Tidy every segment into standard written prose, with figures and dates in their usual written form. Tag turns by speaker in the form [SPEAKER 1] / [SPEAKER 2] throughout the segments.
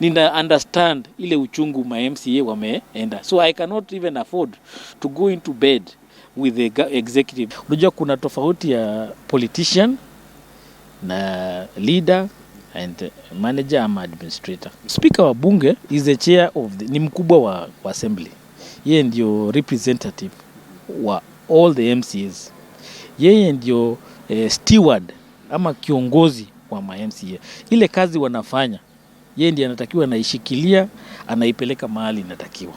[SPEAKER 1] nina understand ile uchungu ma MCA wameenda. So I cannot even afford to go into bed with the executive. Unajua kuna tofauti ya politician na leader and manager ama administrator. Speaker wa bunge is the chair of ni mkubwa wa assembly. Yeye ndio representative wa all the MCAs. Yeye ndio steward ama kiongozi wa MCA. Ile kazi wanafanya, yeye ndiye anatakiwa anaishikilia, anaipeleka mahali inatakiwa.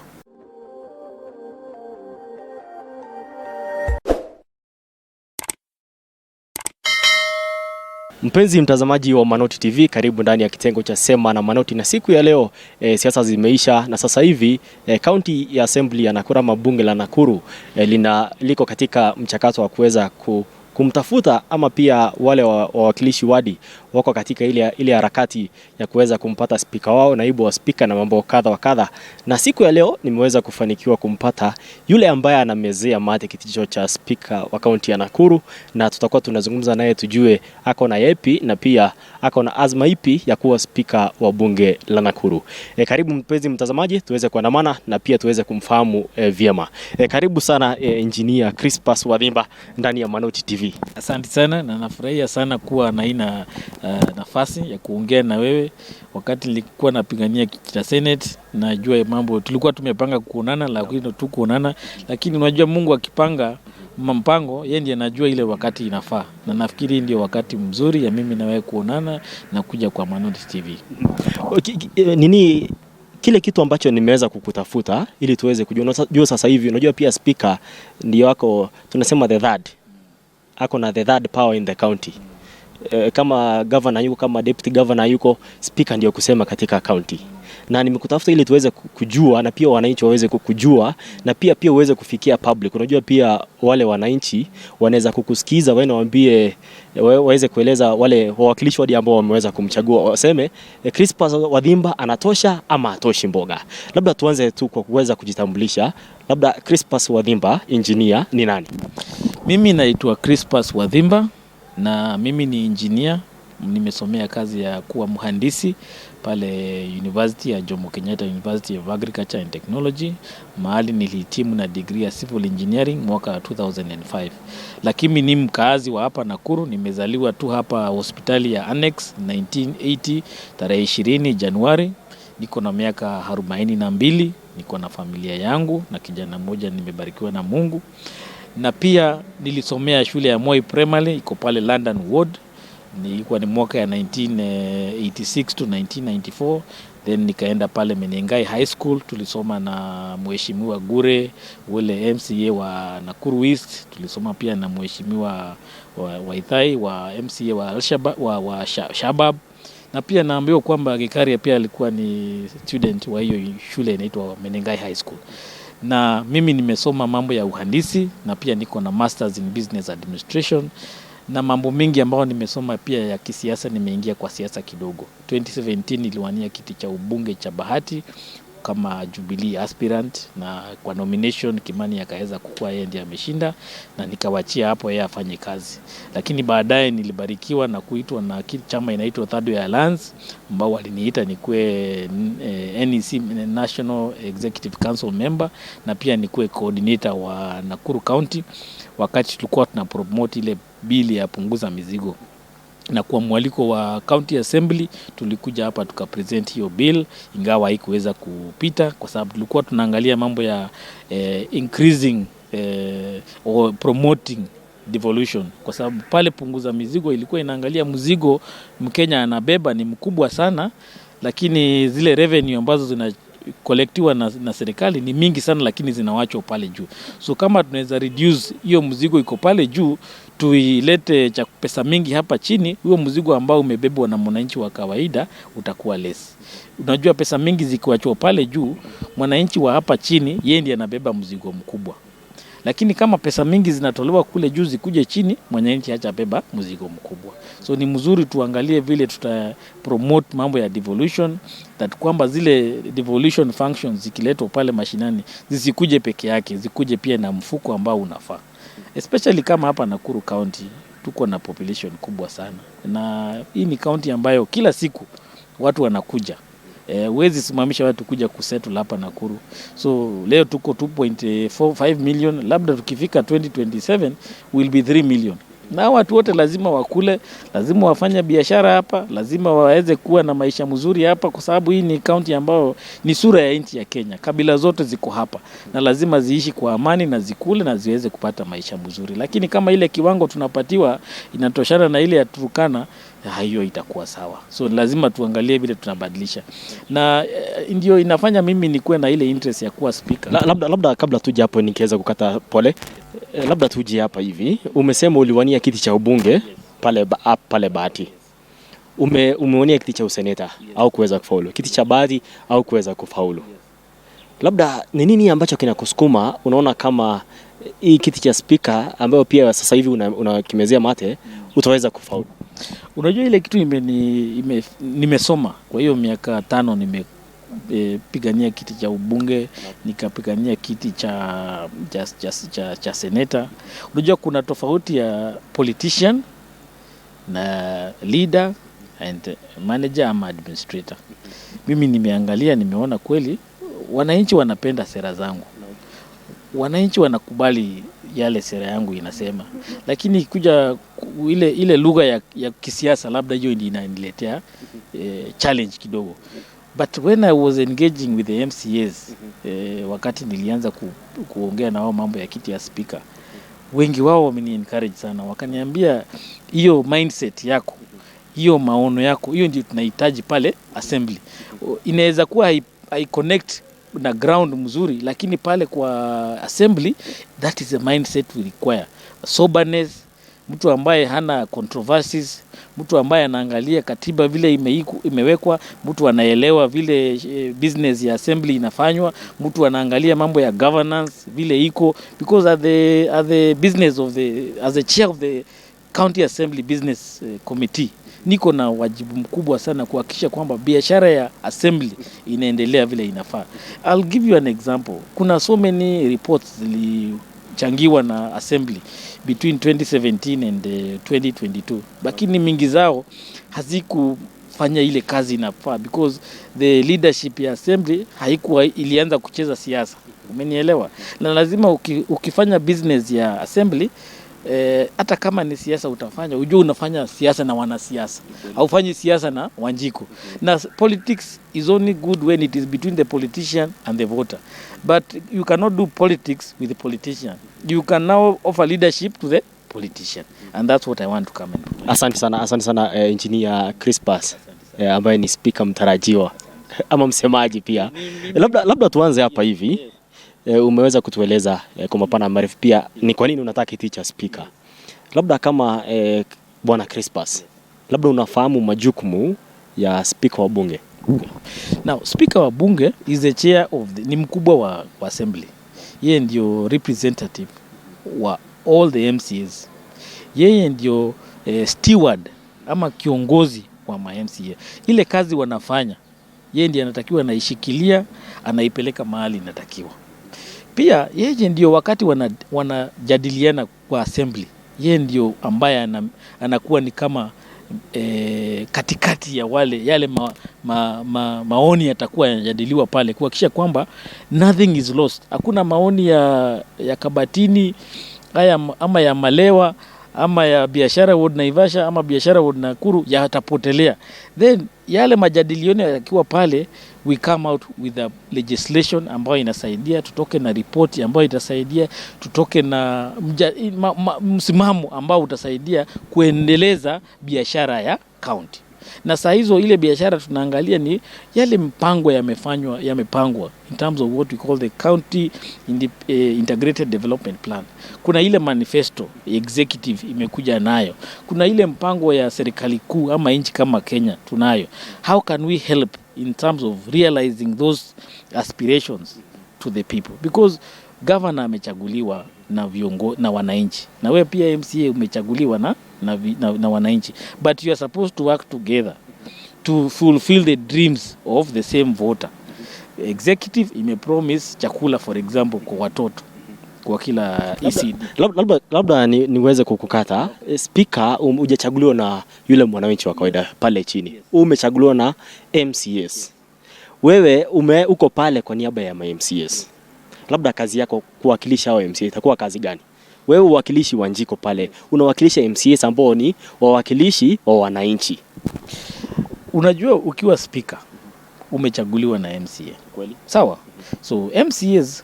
[SPEAKER 2] Mpenzi mtazamaji wa Manoti TV, karibu ndani ya kitengo cha Sema na Manoti, na siku ya leo siasa zimeisha na sasa hivi County ya Assembly ya Nakuru ama bunge la Nakuru liko katika mchakato wa kuweza kumtafuta ama pia wale wawakilishi wadi wako katika ile harakati ya kuweza kumpata spika wao, naibu wa spika na mambo kadha wa kadha. Na siku ya leo nimeweza kufanikiwa kumpata yule ambaye anamezea mate kiti cha spika wa kaunti ya Nakuru, na tutakuwa tunazungumza naye tujue ako na yapi na pia ako na azma ipi ya kuwa spika wa bunge la Nakuru. Karibu mpenzi mtazamaji, tuweze kuandamana na pia tuweze kumfahamu vyema. Karibu sana Engineer Crispus Wathimba ndani ya Manoti TV.
[SPEAKER 1] Asante sana, na nafurahia sana kuwa na ina nafasi ya kuongea na wewe. Wakati nilikuwa napigania kiti cha Senate, najua mambo tulikuwa tumepanga kuonana, lakini tukuonana, lakini unajua Mungu akipanga mpango, yeye ndiye anajua ile wakati inafaa, na nafikiri ndio wakati mzuri ya mimi na wewe kuonana na kuja kwa Manoti TV.
[SPEAKER 2] Nini kile kitu ambacho nimeweza kukutafuta ili tuweze kujua sasa hivi, unajua pia speaker ndio wako, tunasema the third, ako na the third power in the county. Kama governor yuko, kama deputy governor yuko, speaker ndio kusema katika county. Na nimekutafuta ili tuweze kujua na pia wananchi waweze kukujua na pia uweze kufikia public. Unajua pia wale wananchi wanaweza kukusikiza wewe, waambie waweze kueleza wale wawakilishi wadi ambao wameweza kumchagua, waseme Crispus Wathimba anatosha ama atoshi mboga. Labda tuanze tu kwa kuweza kujitambulisha. Labda Crispus Wathimba, engineer, ni nani?
[SPEAKER 1] Mimi naitwa Crispus Wathimba na mimi ni engineer. Nimesomea kazi ya kuwa mhandisi pale University ya Jomo Kenyatta University of Agriculture and Technology. Mahali nilihitimu na degree ya civil engineering mwaka 2005. Lakini ni mkazi wa hapa Nakuru, nimezaliwa tu hapa hospitali ya Annex 1980 tarehe 20 Januari. Niko na miaka 42, niko na familia yangu na kijana mmoja, nimebarikiwa na Mungu. Na pia nilisomea shule ya Moi Primary, iko pale London Ward. Nilikuwa ni mwaka ya 1986 to 1994. Then nikaenda pale Menengai High School, tulisoma na mheshimiwa Gure, ule MCA wa Nakuru East. Tulisoma pia na mheshimiwa Waithai wa MCA wa wa Shabab. Na pia naambiwa kwamba Gikaria pia alikuwa ni student wa hiyo shule inaitwa Menengai High School. Na mimi nimesoma mambo ya uhandisi na pia niko na masters in business administration, na mambo mengi ambayo nimesoma pia ya kisiasa. Nimeingia kwa siasa kidogo. 2017 niliwania kiti cha ubunge cha Bahati kama Jubilee aspirant, na kwa nomination Kimani akaweza kukua, yeye ndiye ameshinda, na nikawachia hapo yeye afanye kazi. Lakini baadaye nilibarikiwa na kuitwa na chama inaitwa Third Way Alliance, ambao waliniita nikuwe NEC National Executive Council member, na pia nikuwe coordinator wa Nakuru County wakati tulikuwa tunapromote ile bili ya punguza mizigo. Na kwa mwaliko wa County Assembly tulikuja hapa tukapresent hiyo bill, ingawa haikuweza kupita kwa sababu tulikuwa tunaangalia mambo ya increasing or promoting devolution, kwa sababu pale punguza mizigo ilikuwa inaangalia mzigo Mkenya anabeba ni mkubwa sana, lakini zile revenue ambazo zina kolektiwa na serikali ni mingi sana, lakini zinawachwa pale juu. So kama tunaweza reduce hiyo mzigo iko pale juu, tuilete cha pesa mingi hapa chini, huo mzigo ambao umebebwa na mwananchi wa kawaida utakuwa less. Unajua pesa mingi zikiwachwa pale juu, mwananchi wa hapa chini yeye ndiye anabeba mzigo mkubwa. Lakini kama pesa mingi zinatolewa kule juu zikuje chini, mwananchi hajabeba mzigo mkubwa. So ni mzuri tuangalie vile tuta promote mambo ya devolution, that kwamba zile devolution functions zikiletwa pale mashinani zisikuje peke yake, zikuje pia na mfuko ambao unafaa. Especially kama hapa Nakuru County tuko na population kubwa sana, na hii ni county ambayo kila siku watu wanakuja Huwezi simamisha watu kuja kusettle hapa Nakuru. So leo tuko 2.45 million, labda tukifika 2027 will be 3 million. Na watu wote lazima wakule, lazima wafanye biashara hapa, lazima waweze kuwa na maisha mzuri hapa, kwa sababu hii ni county ambayo ni sura ya nchi ya Kenya. Kabila zote ziko hapa na lazima ziishi kwa amani na zikule na ziweze kupata maisha mzuri. Lakini kama ile kiwango tunapatiwa inatoshana na ile ya Turkana, hiyo itakuwa sawa. So lazima tuangalie vile tunabadilisha. Na ndio inafanya mimi nikuwe na ile interest ya kuwa speaker.
[SPEAKER 2] Labda kabla tuje hapo nikiweza kukata pole. Labda tuje hapa hivi. Umesema uliwania kiti cha ubunge pale Bahati. Umewania kiti cha useneta au kuweza kufaulu. Kiti cha Bahati au kuweza kufaulu. Labda ni nini ambacho kinakusukuma unaona kama hii kiti cha speaker ambayo pia sasa hivi unakimezea mate utaweza kufaulu?
[SPEAKER 1] Unajua ile kitu nimesoma. Kwa hiyo miaka 5 nimepigania kiti cha ubunge, nikapigania kiti cha seneta. Unajua kuna tofauti ya politician na leader and manager ama administrator. Mimi nimeangalia, nimeona kweli wananchi wanapenda sera zangu. Wananchi wanakubali yale sera yangu inasema. Lakini kuja ile lugha ya kisiasa, labda hiyo ndio inaniletea challenge kidogo. But when I was engaging with the MCAs, wakati nilianza kuongea na wao mambo ya kiti ya speaker, wengi wao wameni encourage sana. Wakaniambia hiyo mindset yako, hiyo maono yako, hiyo ndio tunahitaji pale assembly. Inaweza kuwa I connect na ground mzuri, lakini pale kwa assembly, that is the mindset we require. Soberness, mtu ambaye hana controversies, mtu ambaye anaangalia katiba vile imewekwa, mtu anaelewa vile business ya assembly inafanywa, mtu anaangalia mambo ya governance vile iko, because at the business as the chair of the county assembly business committee, niko na wajibu mkubwa sana kuhakikisha kwamba biashara ya assembly inaendelea vile inafaa. I'll give you an example. Kuna so many reports zilichangiwa na assembly between 2017 and 2022. Lakini mingi zao hazikufanya ile kazi inafaa because the leadership ya assembly ilianza kucheza siasa. Umenielewa? Na lazima ukifanya business ya assembly, hata kama ni siasa utafanya, ujue unafanya siasa na wanasiasa. Haufanyi siasa na Wanjiko. Na politics is only good when it is between the politician and the voter. But you cannot do politics with the politician. You can now offer leadership to the politician. And that's what I want to comment.
[SPEAKER 2] Asante sana Engineer Crispus, ambaye ni speaker mtarajiwa ama msemaji pia. Labda tuanze hapa hivi. Umeweza kutueleza kwa mapana marefu pia ni kwa nini unataka kiti cha speaker. Labda kama Bwana Crispus, labda unafahamu majukumu ya speaker wa bunge?
[SPEAKER 1] Okay. Now, speaker wa bunge is the chair of ni mkubwa wa assembly. Yeye ndio representative wa all the MCAs. Yeye ndio steward ama kiongozi wa MCA. Ile kazi wanafanya, yeye ndiye anatakiwa anaishikilia, anaipeleka mahali inatakiwa. Pia yeye ndio wakati wanajadiliana kwa assembly, yeye ndio ambaye anakuwa ni kama katikati ya yale maoni yatakuwa yanajadiliwa pale, kuhakikisha kwamba nothing is lost. Hakuna maoni ya Kabatini ama ya Malewa ama ya biashara ward Naivasha ama biashara ward Nakuru yatapotelea. Then yale majadiliano yakiwa pale, we come out with a legislation ambayo inasaidia, tutoke na report ambayo itasaidia, tutoke na msimamo ambao utasaidia kuendeleza biashara ya county. Na saa hizo ile biashara tunaangalia ni yale mpango yamepangwa in terms of what we call the county integrated development plan. Kuna ile manifesto executive imekuja nayo. Kuna ile mpango ya serikali kuu ama nchi kama Kenya tunayo. How can we help in terms of realizing those aspirations to the people? Because governor amechaguliwa na wananchi. Na wewe pia MCA umechaguliwa na wananchi. But you are supposed to work together to fulfill the dreams of the same voter. Executive imepromise chakula, for example, kwa watoto kwa kila ECD.
[SPEAKER 2] Labda niweze kukukata. Speaker hujachaguliwa na yule mwananchi wa kawaida pale chini. Umechaguliwa na MCAs. wewe uko pale kwa niaba ya MCAs. Labda kazi yako kuwakilisha hao MCA itakuwa kazi gani? Wewe uwakilishi wa Njiko pale, unawakilisha MCAs ambao ni wawakilishi wa wananchi.
[SPEAKER 1] Unajua ukiwa speaker umechaguliwa na MCA.
[SPEAKER 2] Kweli?
[SPEAKER 1] Sawa? So MCAs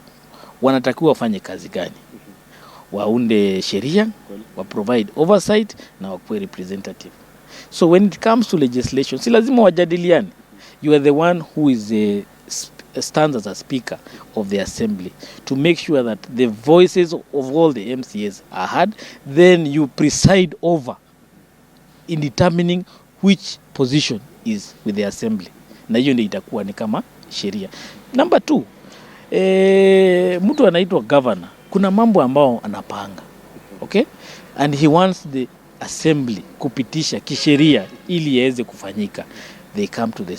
[SPEAKER 1] wanatakiwa wafanye kazi gani? Waunde sheria, wa provide oversight na wakuwe representative. So when it comes to legislation, si lazima wajadiliane. You are the one who is stands as a speaker of the assembly to make sure that the voices of all the MCAs are heard. Then you preside over in determining which position is with the assembly. Na hiyo ndio itakuwa ni kama sheria. Number 2, mtu anaitwa governor. Kuna mambo ambao anapanga. Okay? And he wants the assembly kupitisha kisheria ili yaweze kufanyika. They come to the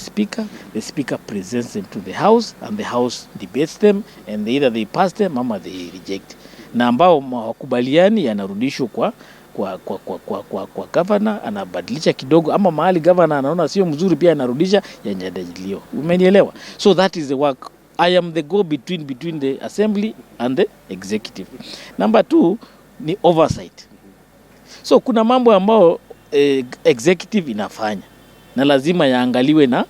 [SPEAKER 1] speaker presents them to the house, and the house debates them, and either they pass them ama they reject. Na ambao hawakubaliani yanarudishwa kwa governor, anabadilisha kidogo, ama mahali governor anaona sio mzuri pia anarudisha yanajadiliwa. Umenielewa? So that is the work. I am the go between the assembly and the executive. Number 2 ni oversight. So kuna mambo ambao executive inafanya na lazima yaangaliwe na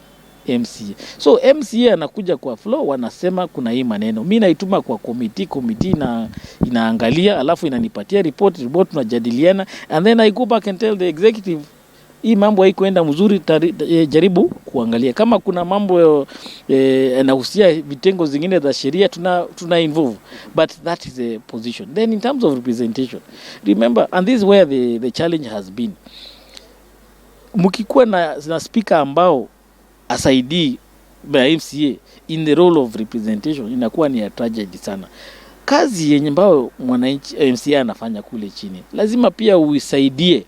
[SPEAKER 1] MCA. So MCA anakuja kwa floor, wanasema kuna hii maneno. Mimi naituma kwa committee na inaangalia, alafu inanipatia report tunajadiliana, and then I go back and tell the executive hii mambo haikuenda mzuri, jaribu kuangalia. Kama kuna mambo yanahusia vitengo zingine za sheria tuna involve, but that is a position. Then in terms of representation, remember, and this is where the challenge has been. Mkikuwa na speaker ambao asaidii by MCA in the role of representation, inakuwa ni a tragedy sana. Kazi yenye ambao mwananchi MCA anafanya kule chini, lazima pia uisaidie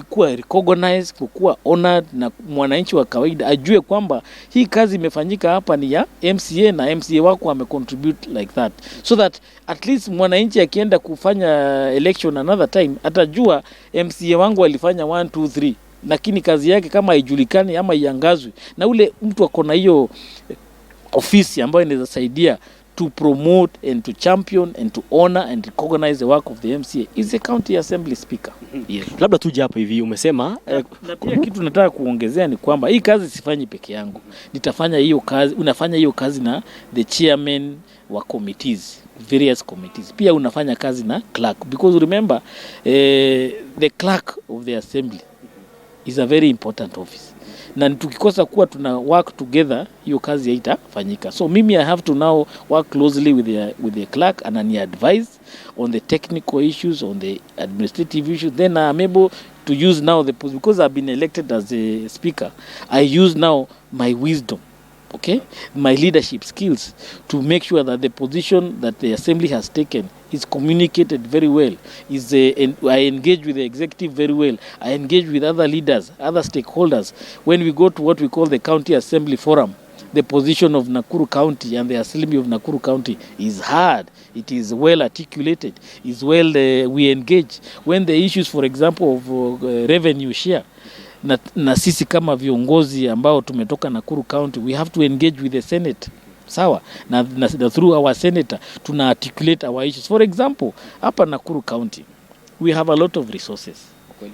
[SPEAKER 1] kuwa recognized, kuwa honored, na mwananchi wa kawaida ajue kwamba hii kazi imefanyika hapa ni ya MCA na MCA wako amecontribute like that, so that at least mwananchi akienda kufanya election another time atajua MCA wangu alifanya 1 2 3, lakini kazi yake kama haijulikani ama iangazwe na ule mtu akona hiyo ofisi ambayo inaweza saidia to promote and to champion and to honor and recognize the work of the MCA is the county assembly speaker.
[SPEAKER 2] Yes. Labda tuje hapo hivi umesema
[SPEAKER 1] na pia kitu nataka kuongezea ni kwamba hii kazi sifanyi peke yangu. Nitafanya hiyo kazi, unafanya hiyo kazi na the chairman wa committees, various committees. Pia unafanya kazi na clerk, because remember the clerk of the assembly is a very important office. Na tukikosa kuwa tuna work together, hiyo kazi haitafanyika. So mimi I have to now work closely with the clerk and I advise on the technical issues, on the administrative issues. Then I'm able to use now because I've been elected as a speaker, I use now my wisdom, okay, my leadership skills to make sure that the position that the assembly has taken is communicated very well. I engage with the executive very well. I engage with other leaders, other stakeholders. When we go to what we call the county assembly forum, the position of Nakuru County and the assembly of Nakuru County is heard. It is well articulated. Is well we engage when the issues, for example, of revenue share. Na sisi kama viongozi ambao tumetoka Nakuru County, we have to engage with the Senate. Sawa, na through our senator tuna articulate our issues. For example, hapa Nakuru County we have a lot of resources.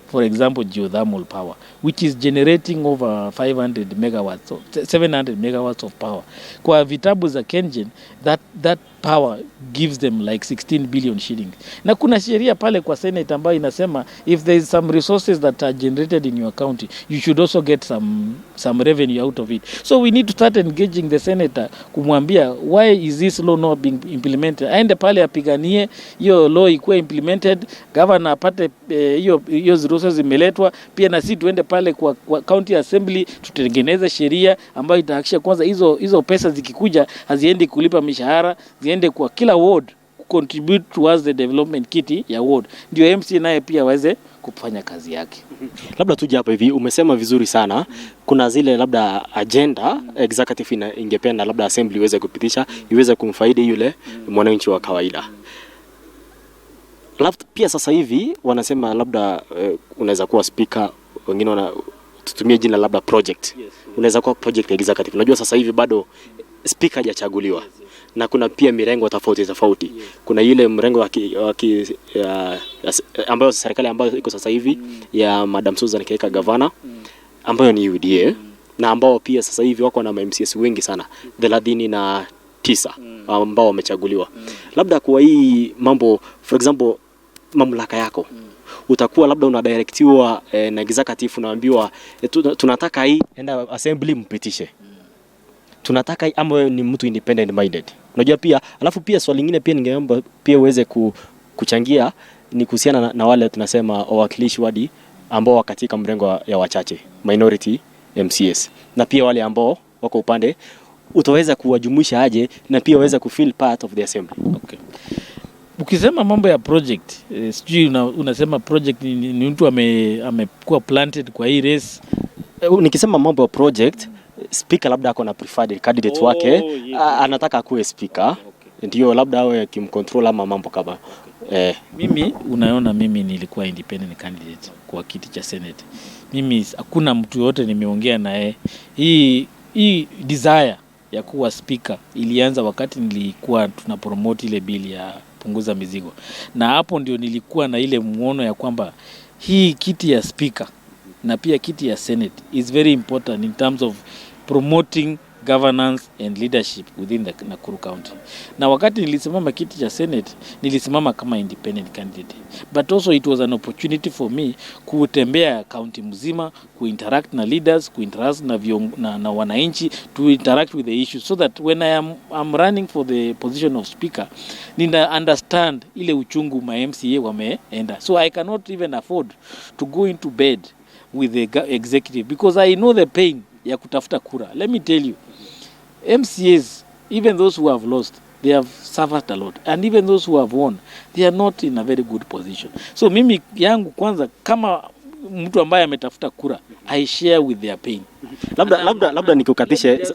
[SPEAKER 1] For example, geothermal power, which is generating over 500 megawatts or 700 megawatts of power. Kwa vitabu za KenGen, that power gives them like 16 billion shillings. Na kuna sheria pale kwa Senate ambayo inasema if there is some resources that are generated in your county, you should also get some revenue out of it. So we need to start engaging the senator kumwambia why is this law not being implemented. Aende pale apiganie hiyo law ikuwe implemented, governor apate hiyo resources imeletwa, pia na sisi tuende pale kwa county assembly tutengeneze sheria ambayo itahakikisha kwanza hizo pesa zikikuja haziendi kulipa mishahara, ziende kwa kila ward contribute towards the development kit ya ward. Ndio MC naye pia waweze kufanya kazi yake.
[SPEAKER 2] Labda tuje hapa hivi, umesema vizuri sana. Kuna zile labda agenda executive ingependa labda assembly iweze kupitisha, iweze kumfaidi yule mwananchi wa kawaida. Labda pia sasa hivi wanasema labda unaweza kuwa speaker, wengine tutumie jina labda project. Unaweza kuwa project executive. Unajua sasa hivi bado speaker hajachaguliwa. Na kuna pia mirengo tofauti. Kuna ile mrengo ambayo serikali ambayo iko sasa hivi ya Madam Susan Keka governor ambayo ni UDA, na ambao pia sasa hivi wako na MCS wengi sana 39 ambao wamechaguliwa. Labda kwa hii mambo, for example, mamlaka yako utakuwa labda unadirectiwa na executive, unaambiwa tunataka hii enda assembly mpitishe, tunataka hii, ama ni mtu independent minded. Unajua pia, alafu pia swali lingine pia ningeomba pia uweze kuchangia ni kuhusiana na wale tunasema wawakilishi wadi ambao katika mrengo ya wachache, minority MCS, na pia wale ambao wako upande, utaweza kuwajumuisha aje na pia waweza kufeel part of the assembly.
[SPEAKER 1] Okay. Ukisema mambo ya project, sijui unasema project ni mtu amekuwa planted kwa hii race.
[SPEAKER 2] Nikisema mambo ya project, speaker labda ako na preferred candidate wake, anataka akuwe speaker, ndio labda awe kimcontrol ama mambo kama.
[SPEAKER 1] Mimi unaona, mimi nilikuwa independent candidate kwa kiti cha Senate. Mimi hakuna mtu yote nimeongea naye. Hii desire ya kuwa speaker ilianza wakati nilikuwa tunapromote ile bili ya punguza mizigo. Na hapo ndio nilikuwa na ile muono ya kwamba hii kiti ya speaker na pia kiti ya Senate is very important in terms of promoting governance and leadership within the Nakuru County. Na wakati nilisimama kiti cha Senate, nilisimama kama independent candidate. But also it was an opportunity for me kutembea county mzima, kuinteract na leaders, kuinteract na wananchi, to interact with the issues, so that when I'm running for the position of speaker, nina understand ile uchungu ma MCA wameenda. So I cannot even afford to go into bed with the executive because I know the pain ya kutafuta kura. Let me tell you, MCAs, even those who have lost, they have suffered a lot, and even those who have won, they are not in a very good position. So mimi yangu kwanza, kama mtu ambaye ametafuta kura, I share with their pain.
[SPEAKER 2] Labda nikukatishe,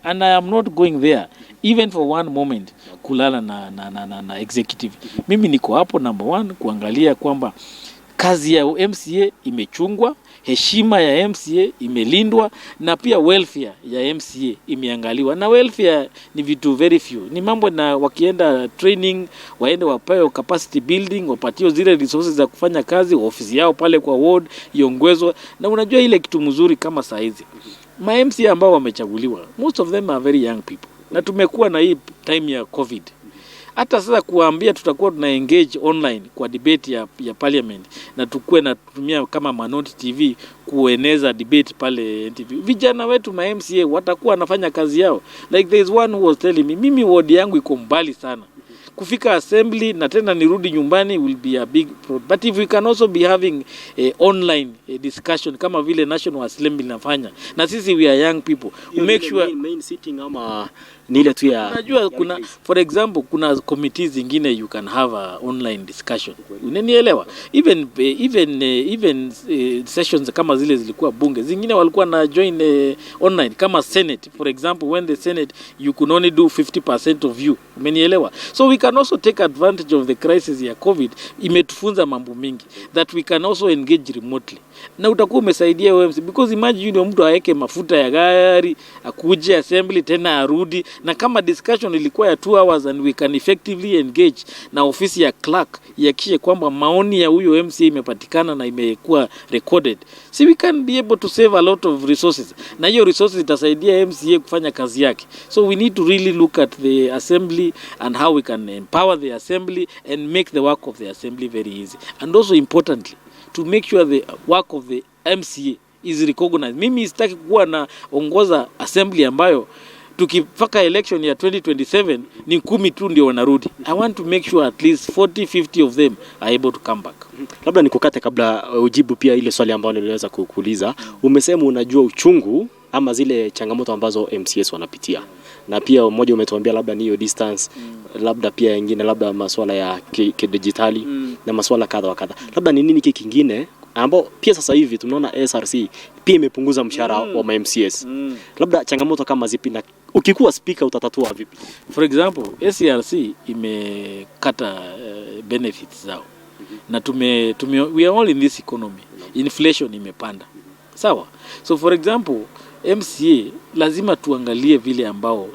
[SPEAKER 1] and I am not going there even for one moment kulala na executive. Mimi niko hapo number one kuangalia kwamba kazi ya MCA imechungwa, heshima ya MCA imelindwa, na pia welfare ya MCA imeangaliwa. Na welfare ni vitu very few. Ni mambo na wakienda training, waende wapewe capacity building, wapatio zile resources za kufanya kazi, ofisi yao pale kwa ward iongezwe. Na unajua ile kitu mzuri kama saa hizi, ma MCA ambao wamechaguliwa, most of them are very young people. Na tumekuwa na hii time ya COVID. Hata sasa kuambia tutakuwa tuna engage online kwa debate ya parliament, na tukue na tumia kama Manoti TV kueneza debate pale NTV. Vijana wetu ma MCA watakuwa wanafanya kazi yao. Like there is one who was telling me, mimi ward yangu iko mbali sana, kufika assembly na tena nirudi nyumbani will be a big problem. But if we can also be having online discussion kama vile National Assembly inafanya, na sisi we are young people, we make sure
[SPEAKER 2] main sitting ama ni ile tu ya,
[SPEAKER 1] unajua kuna for example kuna committees zingine you can have a online discussion. Unanielewa? Even sessions kama zile zilikuwa bunge, zingine walikuwa na join online kama Senate. For example, when the Senate you could only do 50% of you. Umenielewa? So we can also take advantage of the crisis ya COVID. Imetufunza mambo mingi that we can also engage remotely. Na utakuwa umesaidia OMC, because imagine mtu aweke mafuta ya gari, akuje assembly tena arudi, na kama discussion ilikuwa ya 2 hours and we can effectively engage na ofisi ya clerk yakishe kwamba maoni ya huyo MCA imepatikana na imekuwa recorded. So we can be able to save a lot of resources, na hiyo resources itasaidia MCA kufanya kazi yake. So we need to really look at the assembly and how we can empower the assembly and make the work of the assembly very easy. And also importantly, to make sure the work of the MCA is recognized. Mimi sitaki kuwa na ongoza assembly ambayo tukifaka election ya 2027 ni 10 tu ndio wanarudi. I want to make sure at least 40-50 of them are able to come back.
[SPEAKER 2] Labda nikukate kabla ujibu pia ile swali ambalo niliweza kukuuliza. Umesema unajua uchungu ama zile changamoto ambazo MCS wanapitia. Na pia mmoja umetuambia labda ni hiyo distance, labda pia nyingine labda masuala ya kidijitali na masuala kadha wa kadha. Labda ni nini kingine ambao pia sasa hivi tunaona SRC pia imepunguza mshahara wa MCS. Labda changamoto kama zipi, na ukikuwa speaker utatatua vipi?
[SPEAKER 1] For example, SRC imekata benefits zao. Na we are all in this economy. Inflation imepanda. Sawa. So for example, MCA lazima tuangalie vile ambao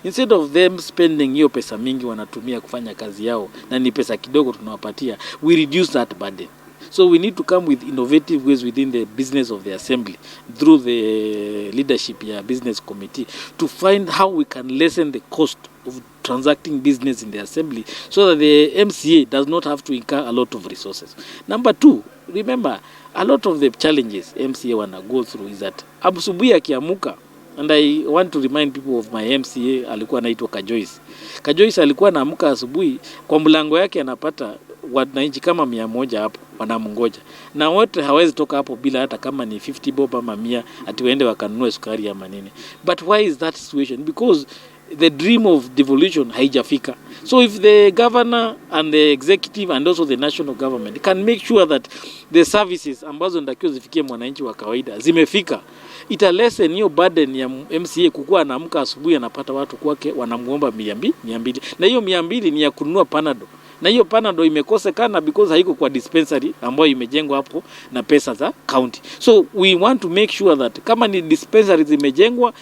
[SPEAKER 1] instead of them spending hiyo pesa mingi wanatumia kufanya kazi yao na ni pesa kidogo tunawapatia, we reduce that burden. So we need to come with innovative ways within the business of the assembly through the leadership business committee to find how we can lessen the cost of transacting business in the assembly so that the MCA does not have to incur a lot of resources. Number 2, remember, a lot of the challenges MCA wanna go through is that asubuhi akiamuka, and I want to remind people of my MCA, alikuwa anaitwa Kajoyce. Kajoyce alikuwa anaamka asubuhi, kwa mlango yake anapata wananchi kama 100 hapo wanamngoja, na wote hawezi toka hapo bila hata kama ni 50 bob ama 100 ati waende wakanunue sukari ama nini. But why is that situation? Because the dream of devolution haijafika. So if the governor and the executive and also the national government can make sure that the services ambazo ndakiwa zifikie mwananchi wa kawaida zimefika, ita lessen hiyo burden ya MCA kukua anaamka asubuhi anapata watu kwake wanamuomba 200. Na hiyo 200 ni ya kununua Panado. Na hiyo Panado imekosekana because haiko kwa dispensary ambayo imejengwa hapo na pesa za county. So we want to make sure that kama ni dispensary zimejengwa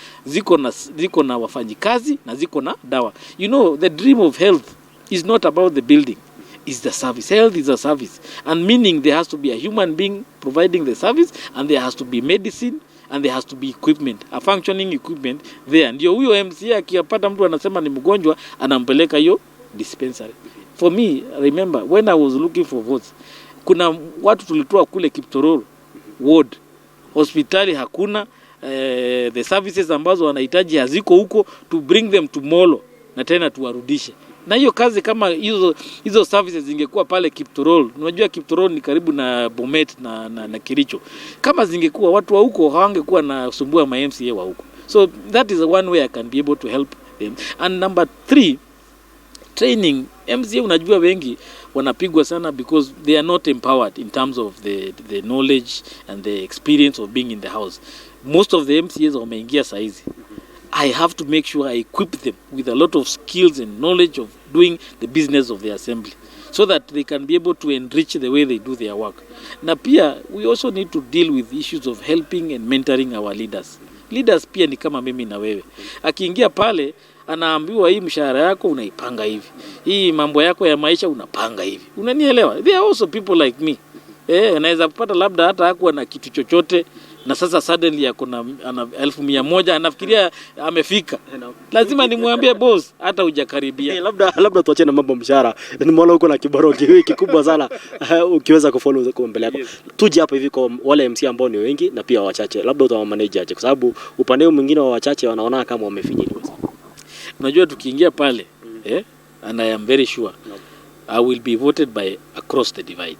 [SPEAKER 1] ziko na wafanyikazi na ziko na dawa. You know, the dream of health is not about the building, is the service. Health is a service, and meaning there has to be a human being providing the service, and there has to be medicine, and there has to be equipment, a functioning equipment there. Ndio huyo MCA akipata mtu anasema ni mgonjwa anampeleka hiyo dispensary. For me, remember when I was looking for votes, kuna watu tulitoa kule Kiptorol ward, hospitali hakuna, the services ambazo wanahitaji haziko huko, to bring them to Molo na tena tuwarudishe. Na hiyo kazi kama hizo services zingekuwa pale Kiptorol, unajua Kiptorol ni karibu na Bomet na Kericho. Kama zingekuwa watu wa huko hawangekuwa na sumbua ma MCA wa huko. So that is one way I can be able to help them. And number 3, training. MCA unajua wengi wanapigwa sana because they are not empowered in terms of the knowledge and the experience of being in the house. Most of the MCAs wameingia saizi. I have to make sure I equip them with a lot of skills and knowledge of doing the business of the assembly so that they can be able to enrich the way they do their work. Na pia we also need to deal with issues of helping and mentoring our leaders. Leaders pia ni kama mimi na wewe. Akiingia pale anaambiwa hii mshahara yako unaipanga hivi, hii mambo yako ya maisha unapanga hivi. Unanielewa? There are also people like me. Anaweza kupata labda hata hakuwa na kitu chochote na sasa suddenly yako na 1,100 anafikiria amefika. Lazima nimwambie boss hata hujakaribia.
[SPEAKER 2] Labda tuache na mambo mshahara. Nimeona uko na kibaro kikubwa sana ukiweza kufollow kwa mbele yako. Tuje hapa hivi kwa wale MC ambao ni wengi na pia wachache. Labda utawa manage aje kwa sababu upande mwingine wa wachache wanaona kama wamefinyiliwa.
[SPEAKER 1] Unajua tukiingia pale and I am very sure I will be voted by across the divide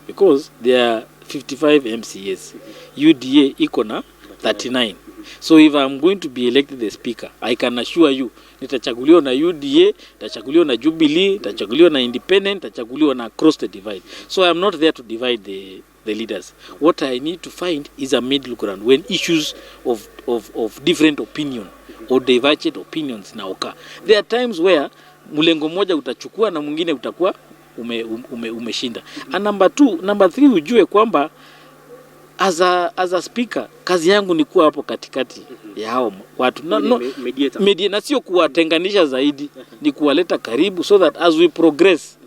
[SPEAKER 1] because there are 55 MCAs. UDA iko na 39. So if I'm going to be elected the speaker, I can assure you nitachaguliwa na UDA, nitachaguliwa na Jubilee, nitachaguliwa na Independent, nitachaguliwa na across the divide. So I am not there to divide the leaders. What I need to find is a middle ground when issues of different opinion or divergent opinions naoka. There are times where mlengo moja utachukua na mwingine utakuwa umeshinda. And number 3 ujue kwamba as a speaker kazi yangu ni kuwa hapo katikati ya hao watu na sio kuwatenganisha zaidi, ni kuwaleta karibu so that as we progress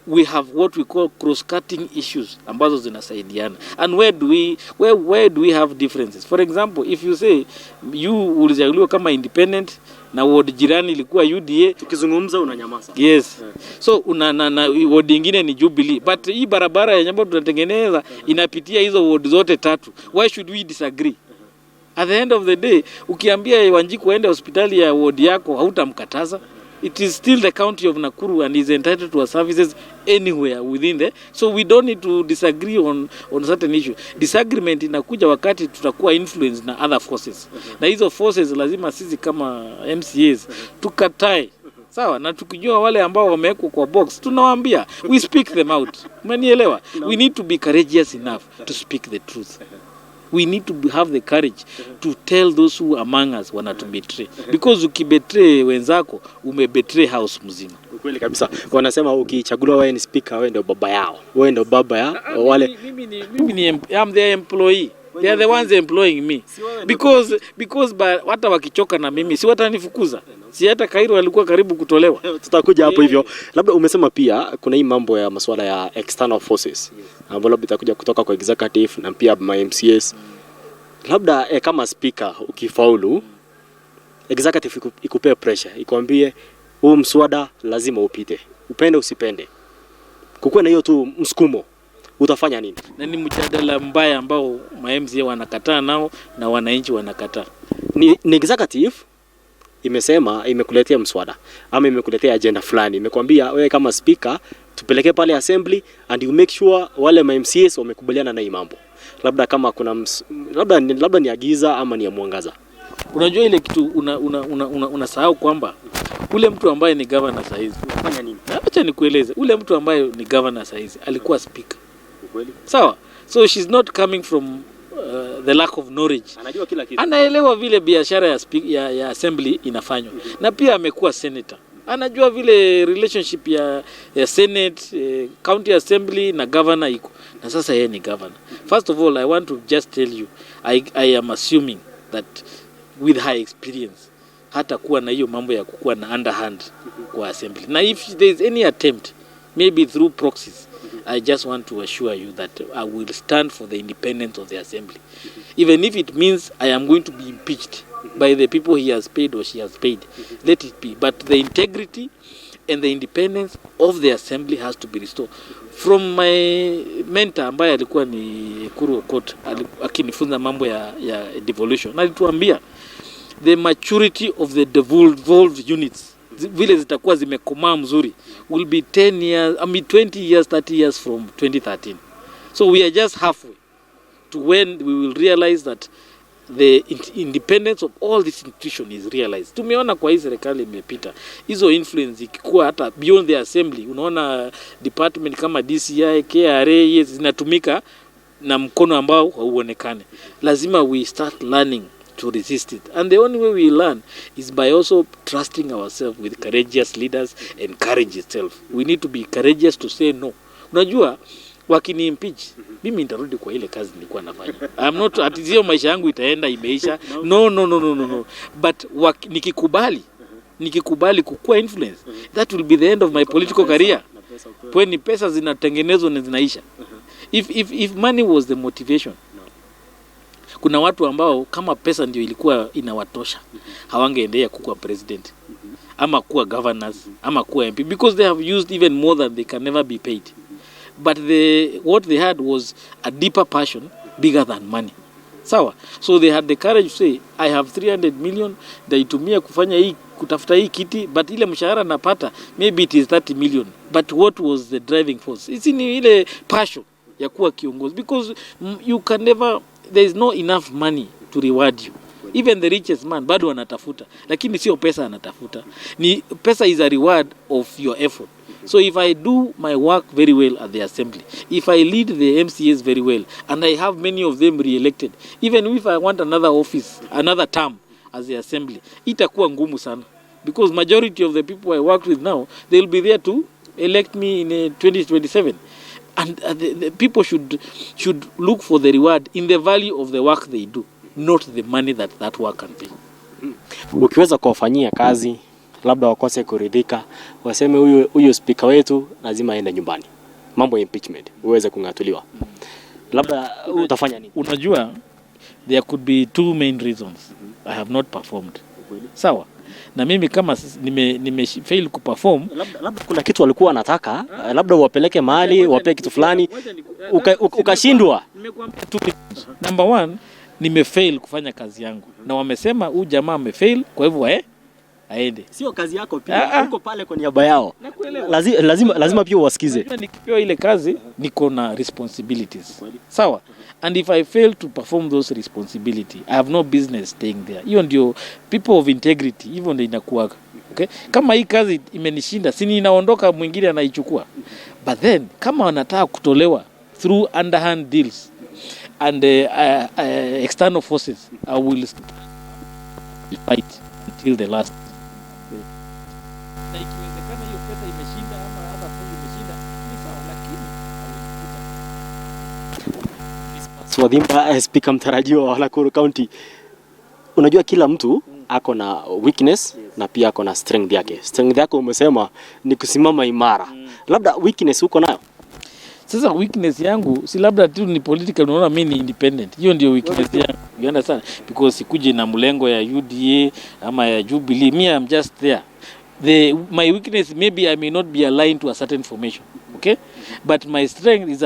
[SPEAKER 1] we have what we call cross-cutting issues ambazo zinasaidiana. And where do we have differences? For example, if you say you ulichaguliwa kama independent na ward jirani ilikuwa UDA,
[SPEAKER 2] tukizungumza unanyamaza.
[SPEAKER 1] Yes. So na ward nyingine ni Jubilee, but hii barabara ya nyamba tunatengeneza inapitia hizo ward zote 3. Why should we disagree? At the end of the day, ukiambia Wanjiku aende hospitali ya ward yako hautamkataza. It is still the county of Nakuru and is entitled to our services anywhere within there. So we don't need to disagree on certain issue. Disagreement inakuja wakati tutakuwa influenced na other forces. Na hizo forces lazima sisi kama MCAs tukatae. Sawa, na tukijua wale ambao wamewekwa kwa box tunawaambia we speak them out. Umenielewa? We need to be courageous enough to speak the truth. We need to have the courage to tell those who among us want to betray. Because ukibetray wenzako, umebetray house mzima.
[SPEAKER 2] Kweli kabisa. Wanasema ukichaguliwa wewe ni speaker, wewe ndio baba yao. Wewe ndio baba ya wale.
[SPEAKER 1] Mimi ni I'm their employee. They are the ones employing me. Because hata wakichoka na mimi si watanifukuza. Si hata Kairo alikuwa karibu kutolewa.
[SPEAKER 2] Tutakuja hapo hivyo. Labda umesema pia kuna hii mambo ya masuala ya external forces ambapo labda itakuja kutoka kwa executive na pia MCS. Labda kama speaker ukifaulu, executive ikupea pressure, ikwambie huu mswada lazima upite. Upende usipende. Kukuwa na hiyo tu msukumo, utafanya nini?
[SPEAKER 1] Na ni mjadala mbaya ambao MCA wanakataa nao na wananchi wanakataa.
[SPEAKER 2] Ni executive imesema imekuletea mswada ama imekuletea agenda fulani, imekwambia wewe kama speaker tupeleke pale assembly and you make sure wale MCAs wamekubaliana na hii mambo. Labda kama kuna labda ni agiza ama ni ya mwangaza.
[SPEAKER 1] Unajua ile kitu unasahau kwamba ule mtu ambaye ni governor saizi
[SPEAKER 2] unafanya nini?
[SPEAKER 1] Acha nikueleze, ule mtu ambaye ni governor saizi alikuwa speaker. Kweli? Sawa. So she's not coming from the lack of knowledge.
[SPEAKER 2] Anajua kila kitu.
[SPEAKER 1] Anaelewa vile biashara ya assembly inafanywa. Na pia amekuwa senator. Anajua vile relationship ya Senate, County Assembly na governor iko. Na sasa yeye ni governor. First of all, I want to just tell you, I am assuming that with her experience, hata kuwa na hiyo mambo ya kukuwa na underhand kwa assembly. Na if there is any attempt, maybe through proxies, I just want to assure you that I will stand for the independence of the assembly. Even if it means I am going to be impeached by the people he has paid or she has paid, let it be. But the integrity and the independence of the assembly has to be restored. From my mentor ambaye alikuwa ni Nakuru Court, akinifunza mambo ya devolution, alituambia the maturity of the devolved units, vile zitakuwa zimekomaa mzuri, will be 10 years, 20 years, 30 years from 2013. So we are just halfway to when we will realize that the independence of all this institution is realized. Tumeona kwa hii serikali imepita hizo influence ikikuwa hata beyond the assembly. Unaona department kama DCI, KRA zinatumika na mkono ambao hauonekane. Lazima we start learning to resist it, and the only way we learn is by also trusting ourselves with courageous leaders and courage itself. We need to be courageous to say no. Unajua wakini impeach mimi nitarudi kwa ile kazi nilikuwa nafanya. I'm not atizio maisha yangu itaenda imeisha. No. But nikikubali kukua influence, that will be the end of my political career. When pesa zinatengenezwa na zinaisha. If money was the motivation, kuna watu ambao kama pesa ndio ilikuwa inawatosha, hawangeendea kuwa president ama kuwa governors ama kuwa MP, because they have used even more than they can never be paid. But what they had was a deeper passion, bigger than money. Sawa? So they had the courage to say, I have 300 million, nitaitumia kufanya hii, kutafuta hii kiti, but ile mshahara napata, maybe it is 30 million. But what was the driving force? It's in ile passion ya kuwa kiongozi, because you can never, there is no enough money to reward you. Even the richest man bado anatafuta, lakini sio pesa anatafuta. Ni pesa is a reward of your effort. So if I do my work very well at the assembly, if I lead the MCAs very well, and I have many of them re-elected, even if I want another office, another term as the assembly, itakuwa ngumu sana. Because majority of the people I work with now, they will be there to elect me in 2027. And the people should look for the reward in the value of the work they do, not the money that work can pay.
[SPEAKER 2] Ukiweza kuwafanyia kazi, labda wakose kuridhika, waseme huyu speaker wetu lazima aende nyumbani. Mambo ya impeachment uweze kungatuliwa. Labda utafanya nini?
[SPEAKER 1] Unajua there could be two main reasons I have not performed. Sawa? Na mimi kama fail kuperform,
[SPEAKER 2] labda kuna kitu walikuwa wanataka, labda wapeleke mahali, wape kitu fulani, ukashindwa.
[SPEAKER 1] Number one, nimefail kufanya kazi yangu. Na wamesema huyu jamaa amefail, kwa hivyo aende.
[SPEAKER 2] Sio kazi yako pia, uko pale kwa niaba yao. Lazima pia uwasikize.
[SPEAKER 1] Nikipewa ile kazi, niko na responsibilities. Sawa? And if I fail to perform those responsibility, I have no business staying there. Hiyo ndio people of integrity, hivyo ndio inakuwa. Okay? Kama hii kazi imenishinda, si inaondoka mwingine anaichukua. But then kama wanataka kutolewa through underhand deals and external forces, I will fight until the last. Na ikiwezekana hiyo pesa imeshinda ama hata fungu imeshinda, ni sawa, lakini
[SPEAKER 2] Wathimba, speaker mtarajiwa wa Nakuru County. Unajua kila mtu ako na weakness na pia ako na strength yake. Strength yako umesema ni kusimama imara. Labda weakness uko nayo?
[SPEAKER 1] Sasa weakness yangu si labda tu ni political, unaona mimi ni independent. Hiyo ndio weakness yangu. You understand? Because sikuje na mlengo ya UDA ama ya Jubilee. Me, I'm just there. My weakness, maybe I may not be aligned to a certain formation. Okay? But my strength is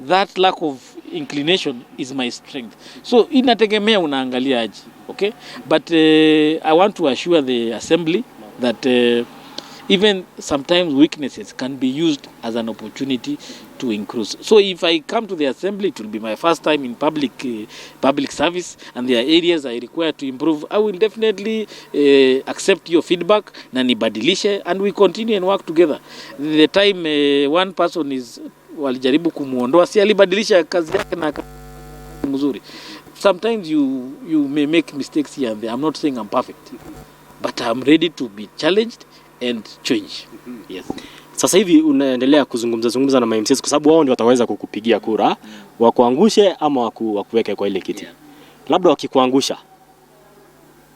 [SPEAKER 1] that lack of inclination is my strength. So inategemea unaangalia aje. Okay? But I want to assure the assembly that even sometimes weaknesses can be used as an opportunity to increase. So if I come to the assembly, it will be my first time in public service, and there are areas I require to improve. I will definitely accept your feedback na nibadilishe, and we continue and work together. The time one person is walijaribu kumuondoa, si alibadilisha kazi yake na mzuri. Sometimes you may make mistakes here and there. I'm not saying I'm perfect, but I'm ready to be challenged and change. Yes.
[SPEAKER 2] Sasa hivi unaendelea kuzungumza na MCs kwa sababu wao ndio wataweza kukupigia kura, wakuangushe ama wakuweke kwa ile kiti. Labda wakikuangusha,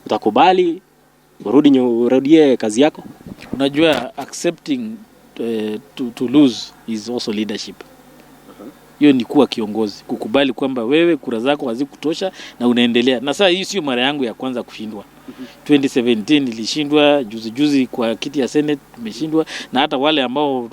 [SPEAKER 2] utakubali urudie kazi yako?
[SPEAKER 1] Unajua accepting to lose is also leadership. Hiyo ni kuwa kiongozi, kukubali kwamba wewe kura zako hazikutosha na unaendelea. Na sasa hii sio mara yangu ya kwanza kushindwa. 2017 nilishindwa, juzi kwa kiti ya Senate tumeshindwa, na hata wale ambao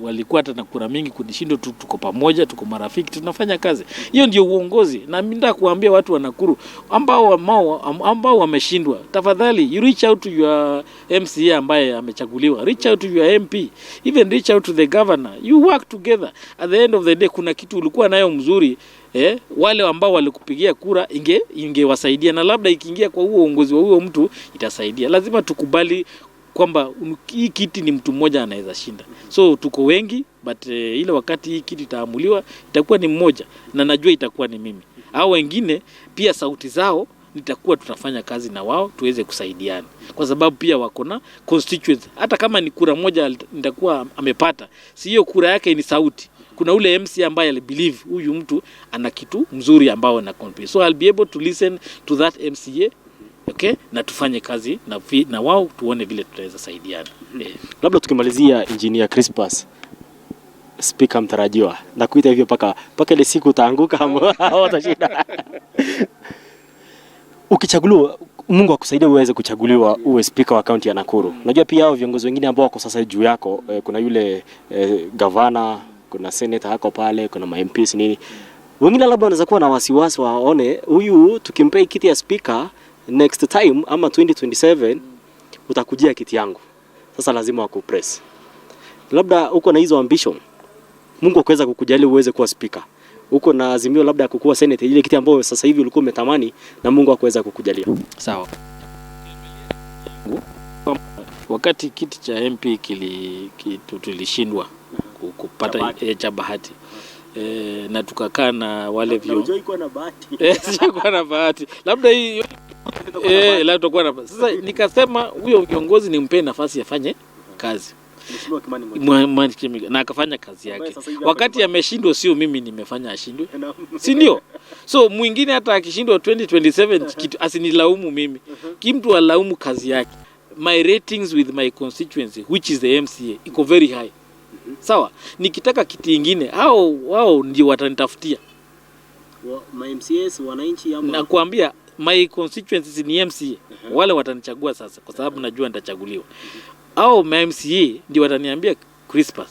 [SPEAKER 1] walikuwa hata na kura mingi kunishindwa, tuko pamoja, tuko marafiki, tunafanya kazi. Hiyo ndio uongozi. Na mimi nataka kuambia watu wa Nakuru ambao wameshindwa, tafadhali you reach out to your MCA ambaye amechaguliwa, reach out to your MP, even reach out to the governor. You work together. At the end of the day kuna kitu ulikuwa nayo mzuri, wale ambao walikupigia kura ingewasaidia, na labda ikiingia kwa huo uongozi wa huo mtu itasaidia. Lazima tukubali kwamba hii kiti ni mtu mmoja anaweza shinda. So tuko wengi, but ile wakati hii kiti itaamuliwa itakuwa ni mmoja, na najua itakuwa ni mimi. Hao wengine pia sauti zao nitakuwa tutafanya kazi na wao tuweze kusaidiana, kwa sababu pia wako na constituency. Hata kama ni kura moja nitakuwa amepata, si hiyo kura yake ni sauti. Kuna ule MC ambaye I believe huyu mtu ana kitu mzuri ambao na compete. So I'll be able to listen to that MCA, okay, na tufanye kazi na wao tuone vile tutaweza saidiana.
[SPEAKER 2] Labda tukimalizia, Engineer Crispus, speaker mtarajiwa, na kuita hivyo paka ile siku utaanguka au utashinda. Ukichaguliwa, Mungu akusaidie uweze kuchaguliwa uwe speaker wa county ya Nakuru. Unajua pia hao viongozi wengine ambao wako sasa juu yako, kuna yule governor, kuna senator hako pale, kuna MPs nini. Wengine labda wanaweza kuwa na wasiwasi waone huyu tukimpea kiti ya speaker next time ama 2027 utakujia kiti yangu. Sasa lazima wakupress. Labda uko na hizo ambition, Mungu akaweza kukujalia uweze kuwa speaker. Uko na azimio labda kukuwa senator, ile kiti ambayo sasa hivi ulikuwa umetamani na Mungu akaweza kukujalia.
[SPEAKER 1] Sawa. Wakati kiti cha MP tulishindwa kupata cha bahati, na tukakaa na wale
[SPEAKER 2] Unajua na bahati.
[SPEAKER 1] Sikuwa na bahati. Labda hiyo labda tutakuwa na. Sasa nikasema huyo kiongozi nimpe nafasi afanye kazi. Na akafanya kazi yake. Wakati ameshindwa sio mimi nimefanya ashindwe. Si ndio? So mwingine hata akishindwa 2027 kitu asinilaumu mimi. Kimtu alaumu kazi yake. My ratings with my constituency, which is the MCA, iko very high. Sawa, nikitaka kiti kingine wao ndio watanitafutia.
[SPEAKER 2] My MCAs wananchi ama
[SPEAKER 1] na kuambia my constituency ni MCA. Wale watanichagua sasa kwa sababu najua nitachaguliwa. Au my MCA ndio wataniambia Crispus,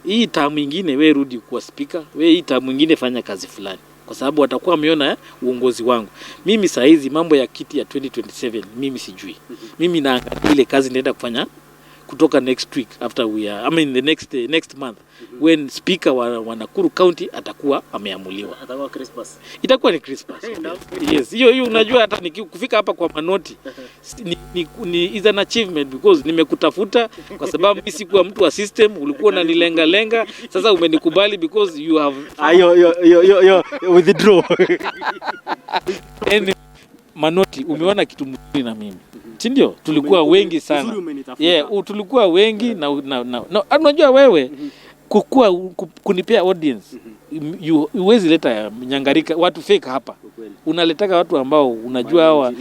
[SPEAKER 1] hii term nyingine wewe rudi kuwa speaker, wewe hii term nyingine fanya kazi fulani, kwa sababu watakuwa wameona uongozi wangu. Mimi saa hizi mambo ya kiti ya 2027 mimi sijui. Mimi naangalia ile kazi naenda kufanya kutoka next week after the next month when speaker wa Nakuru County atakuwa ameamuliwa.
[SPEAKER 2] Atakuwa Crispus.
[SPEAKER 1] Itakuwa ni Crispus. Yes, hiyo unajua hata nikifika hapa kwa manoti is an achievement because nimekutafuta kwa sababu mimi sikuwa mtu wa system, ulikuwa unanilenga, sasa umenikubali because you have
[SPEAKER 2] yo withdraw.
[SPEAKER 1] Manoti umeona kitu mzuri na mimi. Si ndio? Tulikuwa wengi sana. Tulikuwa wengi na unajua wewe kunipea audience Uwezi leta nyangarika watu fake hapa. Unaletaka watu ambao unajua hawa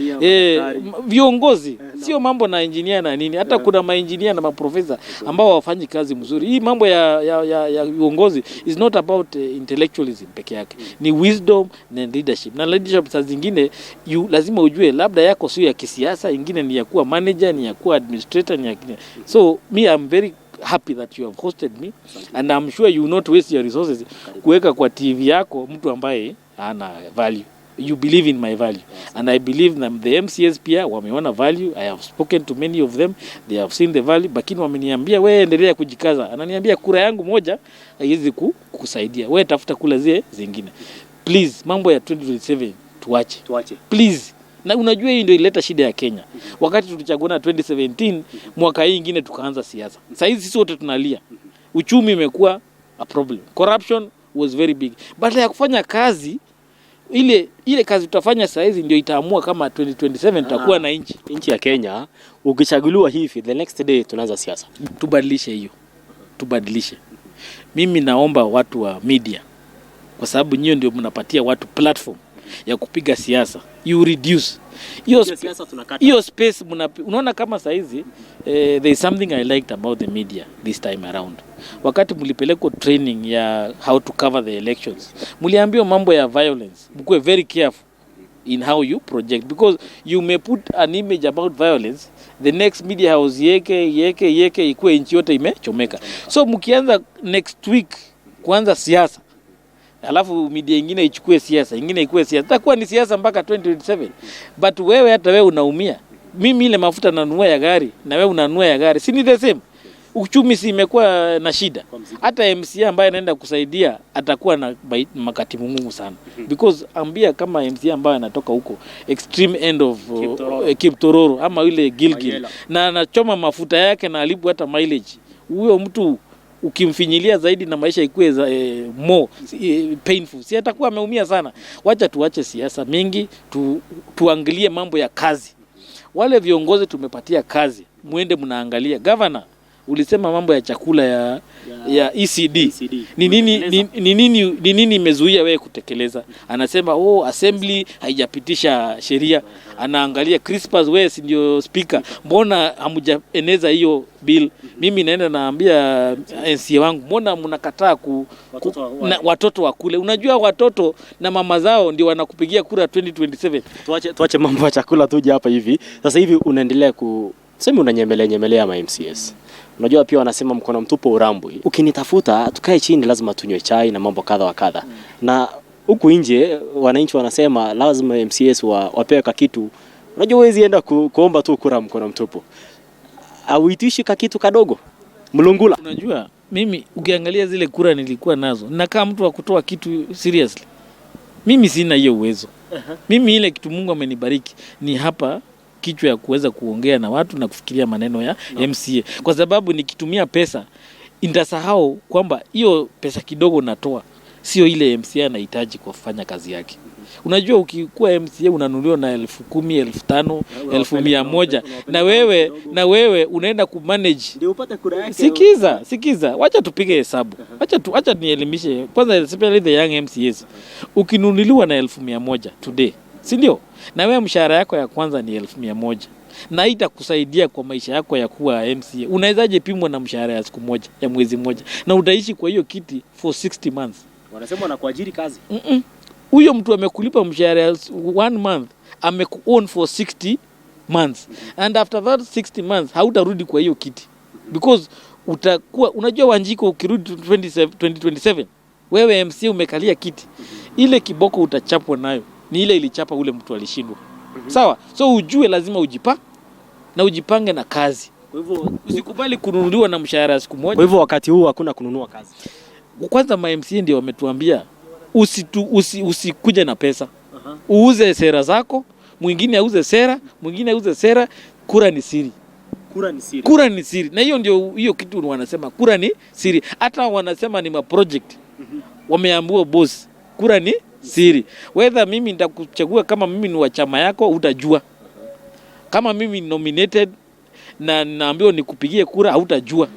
[SPEAKER 1] viongozi, sio mambo na engineer na nini. Hata kuna maengineer na maprofesa ambao wafanyi kazi mzuri. Hii mambo ya viongozi is not about intellectualism peke yake. Ni wisdom na leadership. Na leadership saa zingine lazima ujue labda yako sio ya kisiasa, ingine ni ya kuwa manager, ni ya kuwa administrator, ni ya so me I'm very happy that you have hosted me and I'm sure you will not waste your resources kuweka kwa TV yako mtu ambaye hana value. You believe in my value and I believe that the MCS pia wameona value. I have spoken to many of them, they have seen the value, lakini wameniambia wewe endelea kujikaza. Ananiambia kura yangu moja haiwezi kukusaidia, wewe tafuta kula zile zingine. Please, mambo ya 2027 tuache please. Na unajua hii ndio ileta shida ya Kenya. Wakati tulichagua 2017, mwaka hii nyingine tukaanza siasa. Sasa hizi sisi wote tunalia. Uchumi imekuwa a problem. Corruption was very big. Baada ya kufanya kazi ile kazi tutafanya sasa hizi ndio itaamua kama 2027 tutakuwa na nchi
[SPEAKER 2] ya Kenya. Ukichaguliwa hivi the next day tunaanza siasa.
[SPEAKER 1] Tubadilishe hiyo. Tubadilishe. Mimi naomba watu wa media, kwa sababu nyinyi ndio mnapatia watu platform ya kupiga siasa. You reduce hiyo space. Unaona kama saa hizi there is something I liked about the media this time around. Wakati mlipelekwa training ya how to cover the elections, mliambiwa mambo ya violence, mkuwe very careful in how you project, because you may put an image about violence, the next media house yeke ikuwe nchi yote imechomeka. So mkianza next week kuanza siasa, alafu media ingine ichukue siasa, ingine ikuwe siasa, itakuwa ni siasa mpaka 2027. But wewe hata wewe unaumia. Mimi ile mafuta nanunua ya gari na wewe unanunua ya gari, si ni the same? Uchumi si imekuwa na shida. Hata MCA ambaye anaenda kusaidia atakuwa na makati mungu sana. Because ambia kama MCA ambaye anatoka huko extreme end of Kiptororo ama ile Gilgil na anachoma mafuta yake na alibu hata mileage, huyo mtu ukimfinyilia zaidi na maisha ikuwe more painful, si atakuwa ameumia sana. Wacha tuache siasa mingi, tuangalie mambo ya kazi. Wale viongozi tumepatia kazi, muende mnaangalia. Governor ulisema mambo ya chakula ya ECD. Ni nini imezuia wewe kutekeleza? Anasema assembly haijapitisha sheria. Anaangalia Crispus, wewe si ndio speaker, mbona hamujaeneza hiyo bill? Mimi naenda naambia NCA wangu, mbona mnakataa watoto wakule? Unajua watoto na mama zao ndio wanakupigia kura 2027.
[SPEAKER 2] Tuache mambo ya chakula tuje hapa hivi. Sasa hivi unaendelea sema unanyemelea ma MCS. Unajua pia wanasema mkono mtupu urambwi. Ukinitafuta tukae chini, lazima tunywe chai na mambo kadha wa kadha. Na huku nje wananchi wanasema lazima MCS wapewe kitu. Unajua huwezi enda kuomba tu kura mkono mtupu. Auitishi kitu kadogo. Mlungula.
[SPEAKER 1] Unajua mimi ukiangalia zile kura nilikuwa nazo, nakaa mtu wa kutoa kitu seriously. Mimi sina hiyo uwezo. Mimi ile kitu Mungu amenibariki ni hapa kichwa ya kuweza kuongea na watu na kufikiria maneno ya MCA. Kwa sababu nikitumia pesa nitasahau kwamba hiyo pesa kidogo natoa sio ile MCA anahitaji kwa kufanya kazi yake. Unajua ukikuwa MCA unanunuliwa na 10,000, 5,000, 1,100 na wewe unaenda kumanage
[SPEAKER 2] ndio upate kura yake.
[SPEAKER 1] Sikiza, wacha tupige hesabu. Wacha nielimishe kwanza, especially the young MCAs. Ukinunuliwa na 1,100 today, si ndio? Na wewe mshahara yako ya kwanza ni 1,100. Na itakusaidia kwa maisha yako ya kuwa MCA. Unawezaje pimwa na mshahara ya siku moja, ya mwezi mmoja? Na utaishi kwa hiyo kiti for 60 months.
[SPEAKER 2] Wanasema wanakuajiri kazi.
[SPEAKER 1] Huyo mtu amekulipa mshahara ya 1 month, amekuown for 60 months. And after that 60 months hautarudi kwa hiyo kiti. Because utakuwa unajua Wanjiko ukirudi 2027, wewe MCA umekalia kiti. Ile kiboko utachapwa nayo ni ile ilichapa ule mtu alishindwa. Sawa? So ujue lazima ujipange na kazi.
[SPEAKER 2] Kwa hivyo
[SPEAKER 1] usikubali kununuliwa na mshahara ya siku moja.
[SPEAKER 2] Kwa hivyo wakati huu hakuna kununua kazi.
[SPEAKER 1] Kwanza MCA ndio wametuambia usikuje na pesa. Uuze sera zako, mwingine auze sera, kura ni siri. Kura ni siri. Na hiyo ndio hiyo kitu wanasema, kura ni siri. Hata wanasema ni project. Wameambiwa boss, kura ni siri. Whether mimi nitakuchagua kama mimi ni wa chama yako utajua. Kama mimi ni nominated na naambiwa nikupigie kura hautajua.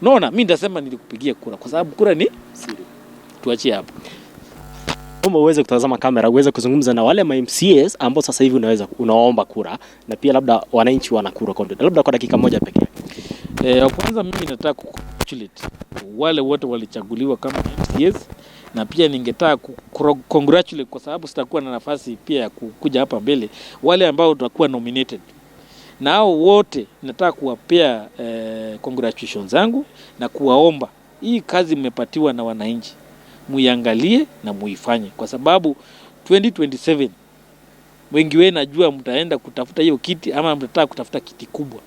[SPEAKER 1] Naona mimi nitasema nilikupigia kura kwa sababu kura ni siri. tuachie hapo.
[SPEAKER 2] Kama uweze kutazama kamera, uweze kuzungumza na wale MCAs ambao sasa hivi unaomba kura, na pia labda wananchi wa Nakuru County, labda kwa dakika moja pekee.
[SPEAKER 1] Kwanza mimi nataka kucongratulate wale wote walichaguliwa kama MCAs, na pia ningetaka congratulate kwa sababu sitakuwa na nafasi pia ya kuja hapa mbele, wale ambao watakuwa nominated. Na hao wote nataka kuwapea congratulations zangu na kuwaomba hii kazi mmepatiwa na wananchi, muiangalie na muifanye, kwa sababu 2027 wengi wenu najua mtaenda kutafuta hiyo kiti ama mtataka kutafuta kiti kubwa,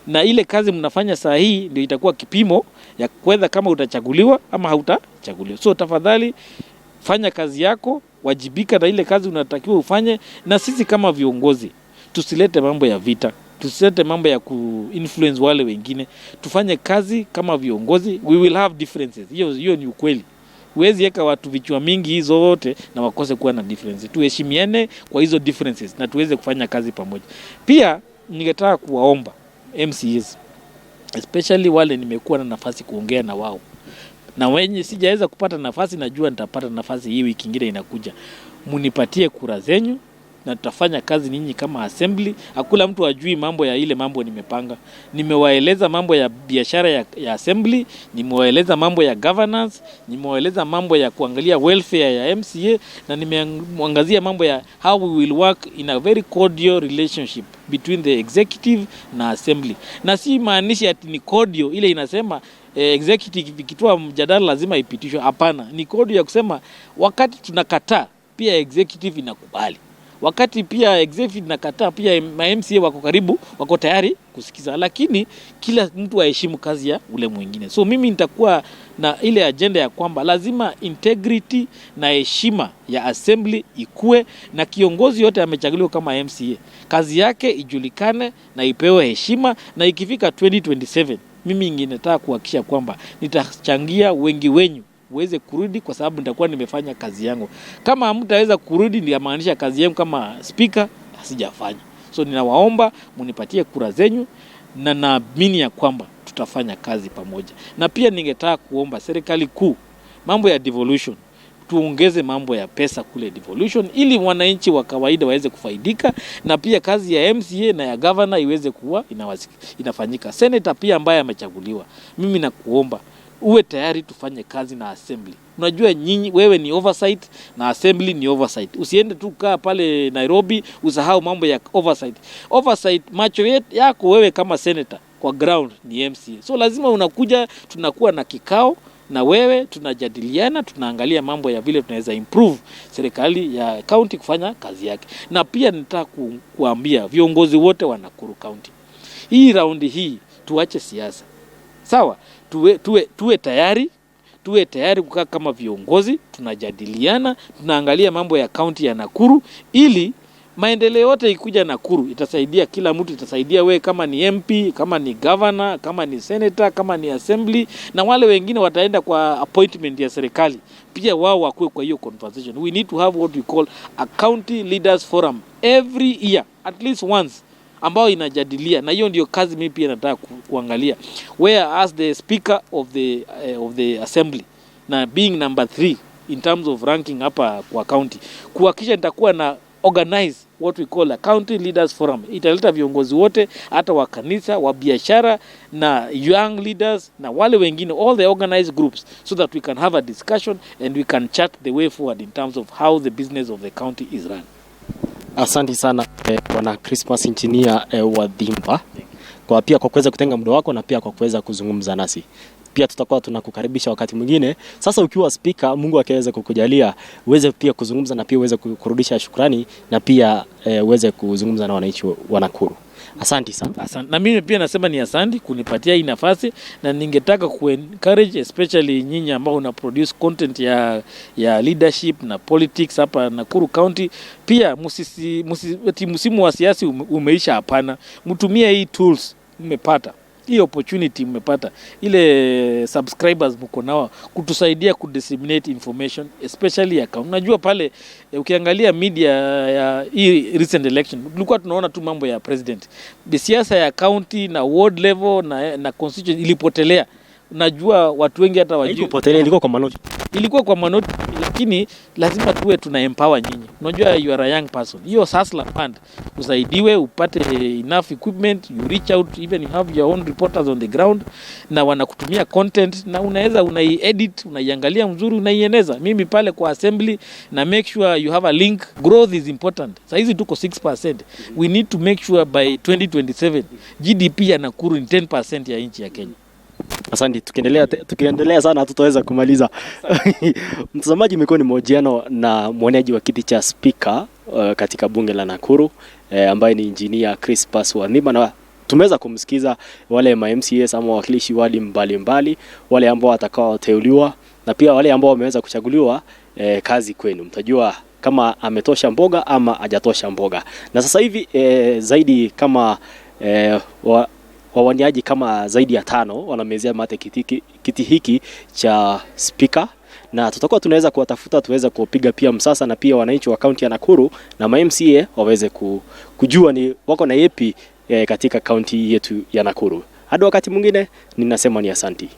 [SPEAKER 1] na ile kazi mnafanya saa hii ndio itakuwa kipimo ya kwenda kama utachaguliwa ama hautachaguliwa. So tafadhali fanya kazi yako, wajibika na ile kazi unatakiwa ufanye, na sisi kama viongozi tusilete mambo ya vita, tusilete mambo ya kuinfluence wale wengine, tufanye kazi kama viongozi. We will have differences, hiyo ni ukweli. Huwezi weka watu vichwa mingi hizo wote na wakose kuwa na differences. Tuheshimiane kwa hizo differences na tuweze kufanya kazi pamoja. Pia ningetaka kuwaomba MCAs, especially wale nimekuwa na nafasi kuongea na wao, na wenye sijaweza kupata nafasi, najua nitapata nafasi hii wiki nyingine inakuja, munipatie kura zenyu na tutafanya kazi ninyi kama assembly. Hakuna mtu ajui mambo ya ile mambo nimepanga. Nimewaeleza mambo ya biashara ya assembly, nimewaeleza mambo ya governance, nimewaeleza mambo ya kuangalia welfare ya MCA, na nimeangazia mambo ya how we will work in a very cordial relationship between the executive na assembly. Na si maanishi ati ni cordial ile inasema executive ikitoa mjadala lazima ipitishwe. Hapana, ni cordial ya kusema wakati tunakataa pia executive inakubali. Wakati pia executive nakataa pia MCA wako karibu, wako tayari kusikiza, lakini kila mtu aheshimu kazi ya ule mwingine. So mimi nitakuwa na ile agenda ya kwamba lazima integrity na heshima ya assembly ikue, na kiongozi yote amechaguliwa kama MCA kazi yake ijulikane na ipewe heshima, na ikifika 2027 mimi ningetaka kuhakikisha kwamba nitachangia wengi wenyu uweze kurudi, kwa sababu nitakuwa nimefanya kazi yangu. Kama hamtaweza kurudi, ndio maanisha kazi yangu kama speaker sijafanya. So ninawaomba munipatie kura zenyu, na naamini ya kwamba tutafanya kazi pamoja. Na pia ningetaka kuomba serikali kuu, mambo ya devolution, tuongeze mambo ya pesa kule devolution, ili wananchi wa kawaida waweze kufaidika, na pia kazi ya MCA na ya governor iweze kuwa inafanyika. Senator pia ambaye amechaguliwa, mimi nakuomba uwe tayari tufanye kazi na assembly. Unajua wewe ni oversight na assembly ni oversight. Usiende tu kaa pale Nairobi usahau mambo ya oversight. Oversight macho yako wewe kama senator kwa ground ni MCA. So lazima unakuja, tunakuwa na kikao na wewe, tunajadiliana, tunaangalia mambo ya vile tunaweza improve serikali ya county kufanya kazi yake. Na pia nataka kuambia viongozi wote wa Nakuru County, hii raundi hii tuache siasa. Sawa? Tuwe tayari kukaa kama viongozi, tunajadiliana, tunaangalia mambo ya county ya Nakuru, ili maendeleo yote ikuja Nakuru itasaidia kila mtu, itasaidia we kama ni MP, kama ni governor, kama ni senator, kama ni assembly, na wale wengine wataenda kwa appointment ya serikali pia wao wakue kwa hiyo conversation. We need to have what we call a county leaders forum every year at least once, ambao inajadilia, na hiyo ndio kazi mimi pia nataka kuangalia, where as the speaker of the assembly na being number 3 in terms of ranking hapa kwa county, kuhakikisha nitakuwa na organize what we call a county leaders forum. Italeta viongozi wote, hata wa kanisa, wa biashara na young leaders na wale wengine, all the organized groups, so that we can have a discussion and we can chart the way forward in terms of how the business of the county is run.
[SPEAKER 2] Asante sana Bwana Crispus Engineer Wathimba kwa kuweza kutenga muda wako na pia kwa kuweza kuzungumza nasi. Pia tutakuwa tunakukaribisha wakati mwingine. Sasa ukiwa speaker, Mungu akiweza kukujalia uweze pia kuzungumza na pia uweze kurudisha shukrani na pia uweze kuzungumza na wananchi wa Nakuru. Asante sana.
[SPEAKER 1] Asante. Na mimi pia nasema ni asante kunipatia hii nafasi, na ningetaka encourage especially nyinyi ambao una produce content ya leadership na politics hapa Nakuru County. Pia msimu wa siasa umeisha, hapana. Mtumie hii tools mmepata. Hii opportunity mmepata, ile subscribers mko nao, kutusaidia kudisseminate information especially ya county. Unajua pale ukiangalia media ya hii recent election tulikuwa tunaona tu mambo ya president. Siasa ya county na ward level na constituency ilipotelea. Unajua watu wengi hata wajui.
[SPEAKER 2] Ilipotelea ilikuwa kwa manoti.
[SPEAKER 1] ilikuwa kwa Manoti, lakini lazima tuwe tuna empower nyinyi. Unajua you are a young person. Hiyo Hustler Fund usaidiwe, upate enough equipment, you reach out, even you have your own reporters on the ground na wanakutumia content na unaweza unai-edit, unaiangalia mzuri, unaieneza. Mimi pale kwa assembly na make sure you have a link. Growth is important. Sasa hizi tuko 6%. We need to make sure by 2027 GDP ya Nakuru ni 10% ya nchi ya Kenya.
[SPEAKER 2] Asante, tukiendelea sana hatutaweza kumaliza. Mtazamaji, imekuwa ni mahojiano na mwenyeji wa kiti cha speaker katika bunge la Nakuru ambaye ni engineer Crispus Wathimba, na tumeweza kumsikiza wale MCAs ama wakilishi wali mbalimbali, wale ambao watakaoteuliwa na pia wale ambao wameweza kuchaguliwa. Kazi kwenu, mtajua kama ametosha mboga ama hajatosha mboga. Na sasa hivi zaidi kama wawaniaji kama zaidi ya 5 wanamezea mate kiti hiki cha speaker, na tutakuwa tunaweza kuwatafuta tuweze kupiga pia msasa na pia wananchi wa kaunti ya Nakuru na MCA waweze kujua ni wako na yepi katika kaunti yetu ya Nakuru. Hadi wakati mwingine ninasema ni asanti.